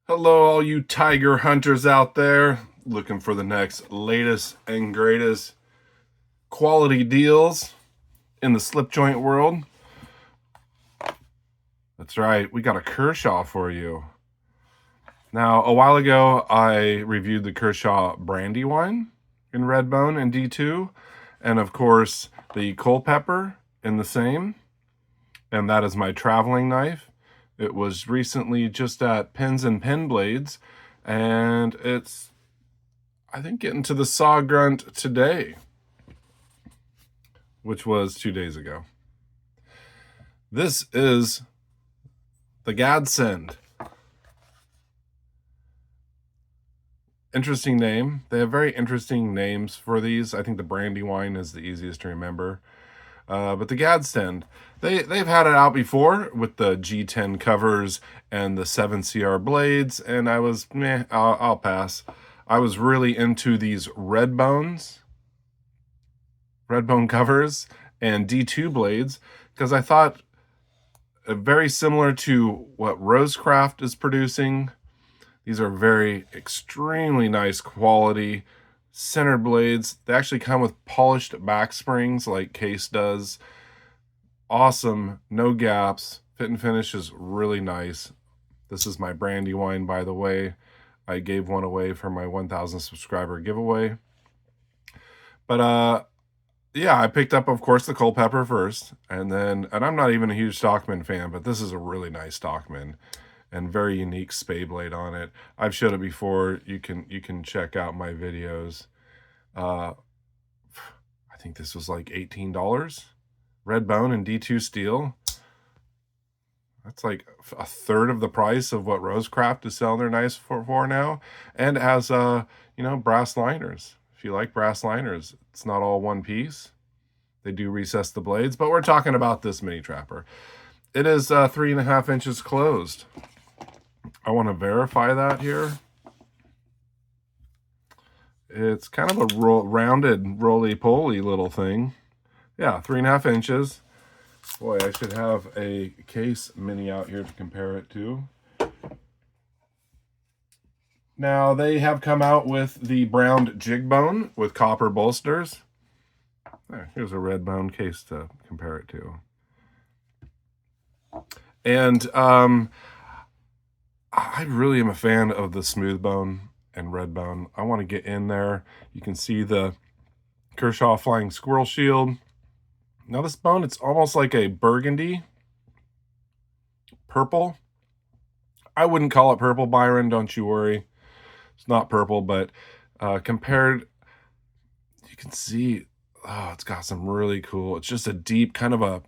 Hello, all you tiger hunters out there looking for the next latest and greatest quality deals in the slip joint world. That's right, we got a Kershaw for you. Now, a while ago, I reviewed the Kershaw brandy wine in Redbone and D2, and of course, the Culpeper in the same, and that is my traveling knife. It was recently just at Pens and Pen Blades, and it's, I think, getting to the saw grunt today, which was 2 days ago. This is the Gadsden. Interesting name. They have very interesting names for these. I think the brandy wine is the easiest to remember. But the Gadsden, they've had it out before with the G10 covers and the 7CR blades, and I was, I'll pass. I was really into these Redbone covers and D2 blades because I thought very similar to what Rosecraft is producing. These are very extremely nice quality center blades. They actually come with polished back springs like Case does. Awesome, no gaps. Fit and finish is really nice. This is my brandy wine, by the way. I gave one away for my 1,000 subscriber giveaway. But yeah, I picked up, of course, the Culpeper first, and I'm not even a huge Stockman fan, but this is a really nice Stockman and very unique spay blade on it. I've showed it before. You can check out my videos. I think this was like $18. Redbone and D2 steel. That's like a third of the price of what Rosecraft is selling their knives for now. And it has brass liners. If you like brass liners, it's not all one piece. They do recess the blades, but we're talking about this mini trapper. It is 3.5 inches closed. I want to verify that here. It's kind of a rounded, roly-poly little thing. Yeah, 3.5 inches. Boy, I should have a case mini out here to compare it to. Now, they have come out with the browned jig bone with copper bolsters. Here's a Redbone case to compare it to. And I really am a fan of the smooth bone and Redbone. I want to get in there. You can see the Kershaw Flying Squirrel Shield. Now this bone, it's almost like a burgundy purple. I wouldn't call it purple, Byron, don't you worry. It's not purple, but compared, you can see, it's got some really cool, it's just a deep kind of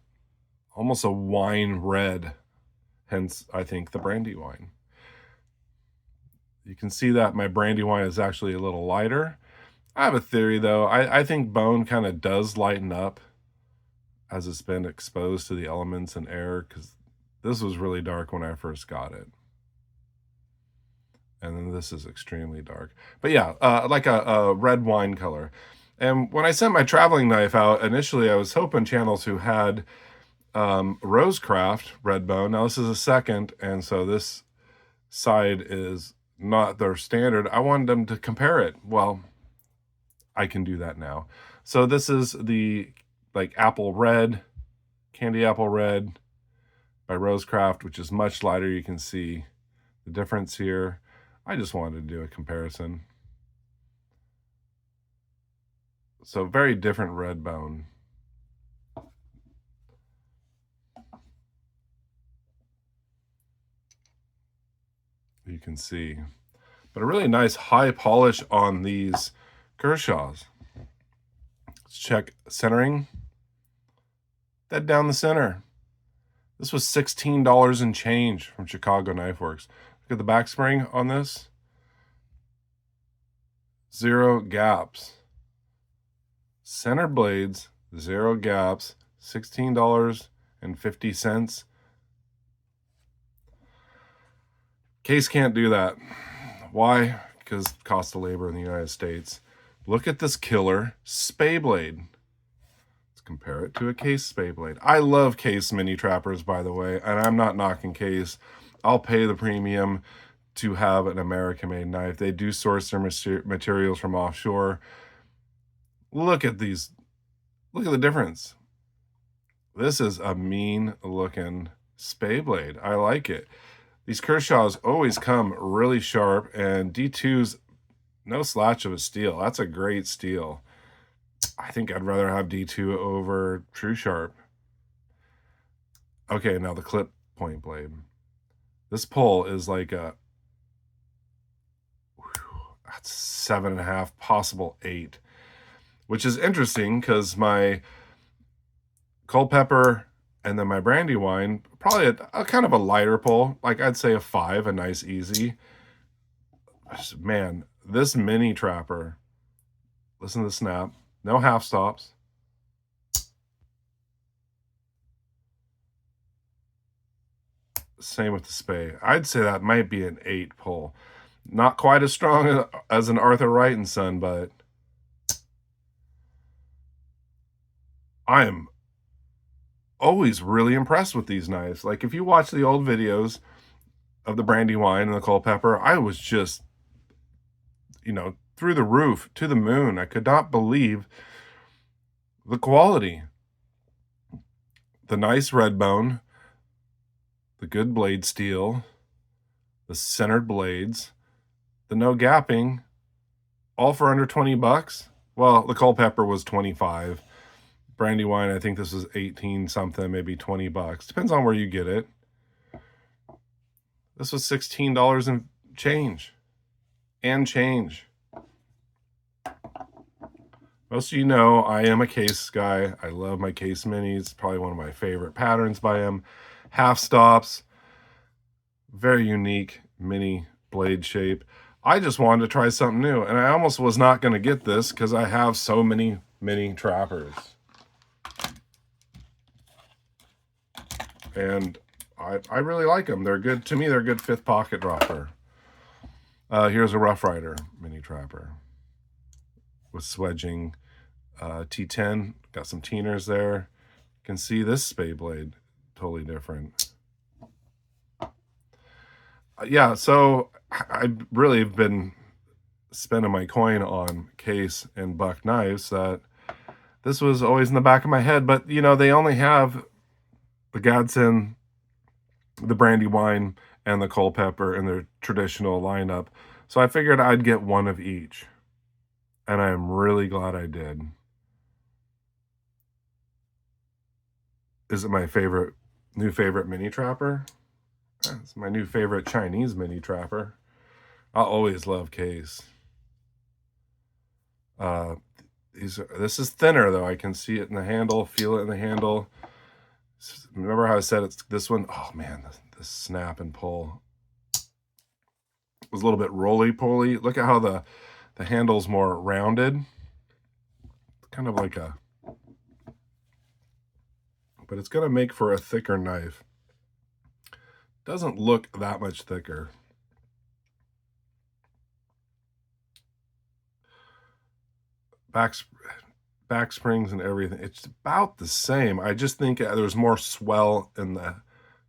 almost a wine red, hence I think the brandy wine. You can see that my brandy wine is actually a little lighter. I have a theory though. I think bone kind of does lighten up as it's been exposed to the elements and air, because this was really dark when I first got it. And then this is extremely dark. But yeah, like a red wine color. And when I sent my traveling knife out, initially I was hoping channels who had Rosecraft Redbone. Now this is a second, and so this side is not their standard. I wanted them to compare it. Well, I can do that now. So this is the apple red, candy apple red by Rosecraft, which is much lighter. You can see the difference here. I just wanted to do a comparison. So very different Redbone. You can see, but a really nice high polish on these Kershaws. Let's check centering. Dead down the center. This was $16 and change from Chicago Knife Works. Look at the back spring on this. 0 gaps. Center blades, 0 gaps, $16.50. Case can't do that. Why? Because cost of labor in the United States. Look at this killer spay blade. Let's compare it to a Case spay blade. I love Case mini trappers, by the way, and I'm not knocking Case. I'll pay the premium to have an American-made knife. They do source their materials from offshore. Look at these. Look at the difference. This is a mean-looking spay blade. I like it. These Kershaws always come really sharp, and D2's no slouch of a steel. That's a great steel. I think I'd rather have D2 over True Sharp. Okay, now the clip point blade. This pull is like a that's 7.5, possible 8, which is interesting because my Culpeper and then my Brandywine, probably a kind of a lighter pull, like I'd say a 5, a nice easy. Man, this mini trapper, listen to the snap, no half stops. Same with the spay. I'd say that might be an 8 pull. Not quite as strong as an Arthur Wright and Son, but I am always really impressed with these knives. Like, if you watch the old videos of the Brandywine and the Culpeper, I was just, through the roof, to the moon. I could not believe the quality. The nice red bone, the good blade steel, the centered blades, the no gapping, all for under 20 bucks. Well, the Culpeper was 25. Brandywine, I think this was 18 something, maybe 20 bucks. Depends on where you get it. This was $16 and change. Most of you know I am a case guy. I love my case minis. Probably one of my favorite patterns by him. Half stops. Very unique mini blade shape. I just wanted to try something new, and I almost was not going to get this because I have so many mini trappers. And I really like them. They're good. To me, they're a good 5th pocket dropper. Here's a Rough Rider mini trapper with swedging. T10, got some teeners there. You can see this spay blade, totally different. Yeah, so I really have been spending my coin on case and buck knives. That this was always in the back of my head, but they only have the Gadsden, the Brandywine, and the Culpeper in their traditional lineup. So I figured I'd get one of each. And I am really glad I did. Is it my new favorite mini trapper? It's my new favorite Chinese mini trapper. I'll always love case. This is thinner though. I can see it in the handle, feel it in the handle. Remember how I said it's this one? Oh man, the snap and pull was a little bit roly-poly. Look at how the handle's more rounded. Kind of like but it's gonna make for a thicker knife. Doesn't look that much thicker. Back springs and everything, it's about the same. I just think there's more swell in the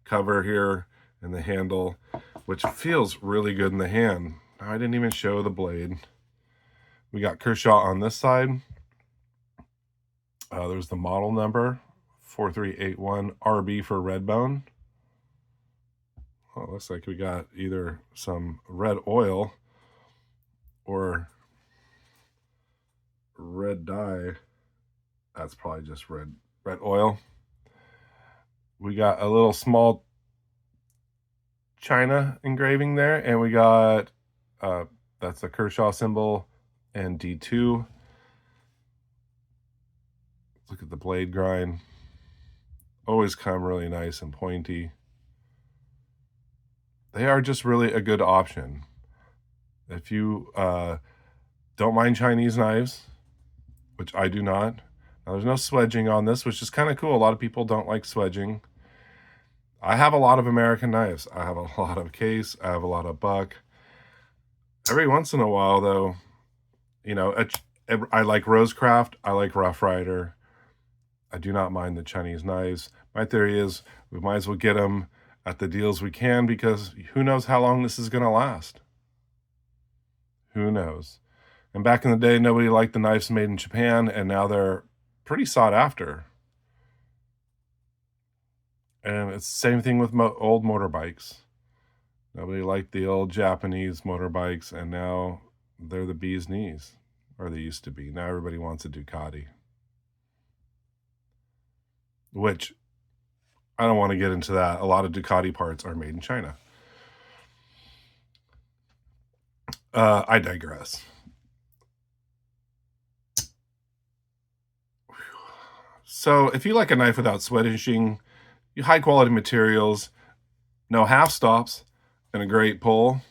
cover here and the handle, which feels really good in the hand. Now, I didn't even show the blade. We got Kershaw on this side. There's the model number 4381 RB for Redbone. Well, it looks like we got either some red oil or red dye. That's probably just red oil. We got a little small China engraving there, and we got that's the Kershaw symbol and D2. Look at the blade grind. Always come really nice and pointy. They are just really a good option. If you don't mind Chinese knives, which I do not. Now, there's no swedging on this, which is kind of cool. A lot of people don't like swedging. I have a lot of American knives. I have a lot of case. I have a lot of buck. Every once in a while, though, I like Rosecraft. I like Rough Rider. I do not mind the Chinese knives. My theory is we might as well get them at the deals we can, because who knows how long this is going to last. Who knows? And back in the day, nobody liked the knives made in Japan, and now they're pretty sought after. And it's the same thing with old motorbikes. Nobody liked the old Japanese motorbikes, and now they're the bee's knees, or they used to be. Now everybody wants a Ducati, which I don't want to get into that. A lot of Ducati parts are made in China. I digress. So if you like a knife without sweating, high quality materials, no half stops, and a great pull,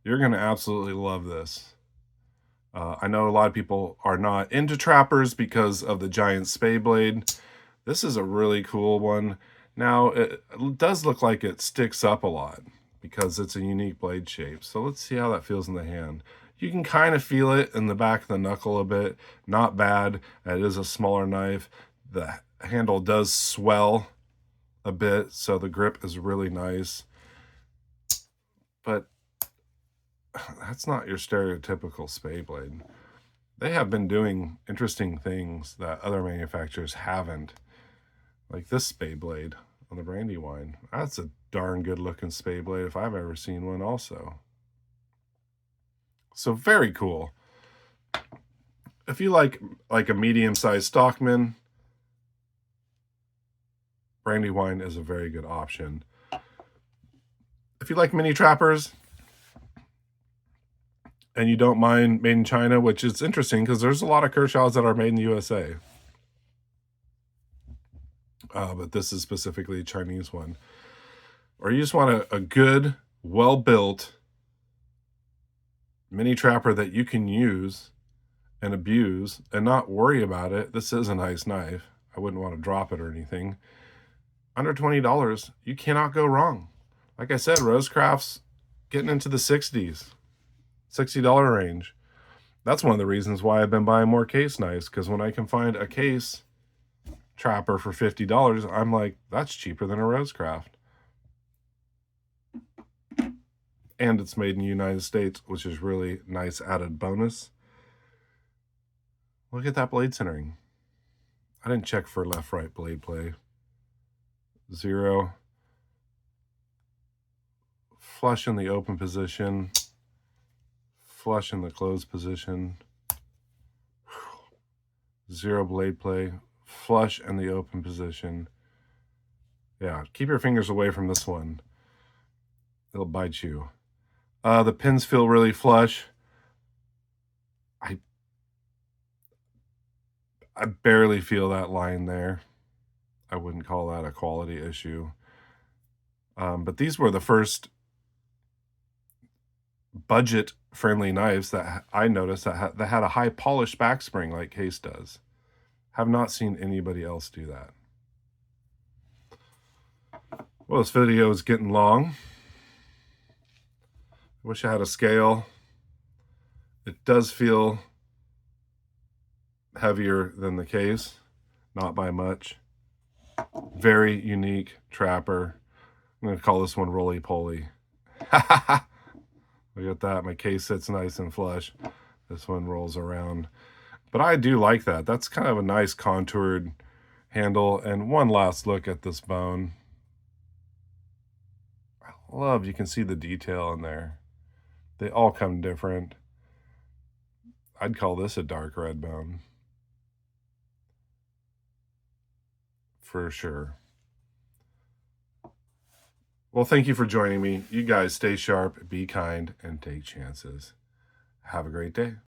you're going to absolutely love this. I know a lot of people are not into trappers because of the giant spay blade. This is a really cool one. Now, it does look like it sticks up a lot because it's a unique blade shape. So let's see how that feels in the hand. You can kind of feel it in the back of the knuckle a bit. Not bad. It is a smaller knife. The handle does swell a bit, so the grip is really nice. But that's not your stereotypical spay blade. They have been doing interesting things that other manufacturers haven't. Like this spay blade on the Brandywine. That's a darn good looking spay blade if I've ever seen one also. So very cool. If you like a medium-sized stockman, Brandywine is a very good option. If you like mini trappers and you don't mind made in China, which is interesting because there's a lot of Kershaws that are made in the USA. But this is specifically a Chinese one. Or you just want a good, well-built mini trapper that you can use and abuse and not worry about it. This is a nice knife. I wouldn't want to drop it or anything. Under $20, you cannot go wrong. Like I said, Rosecraft's getting into the 60s, $60 range. That's one of the reasons why I've been buying more case knives, because when I can find a case trapper for $50, I'm like, that's cheaper than a Rosecraft. And it's made in the United States, which is really nice added bonus. Look at that blade centering. I didn't check for left-right blade play. 0. Flush in the open position. Flush in the closed position. 0 blade play. Flush in the open position. Yeah, keep your fingers away from this one. It'll bite you. The pins feel really flush. I barely feel that line there. I wouldn't call that a quality issue. But these were the first budget-friendly knives that I noticed that had a high polished back spring like Case does. Have not seen anybody else do that. Well, this video is getting long. I wish I had a scale. It does feel heavier than the Case, not by much. Very unique trapper. I'm going to call this one Roly Poly. Look at that. My Case sits nice and flush. This one rolls around. But I do like that. That's kind of a nice contoured handle. And one last look at this bone. I love, you can see the detail in there. They all come different. I'd call this a dark red bone. For sure. Well, thank you for joining me. You guys stay sharp, be kind, and take chances. Have a great day.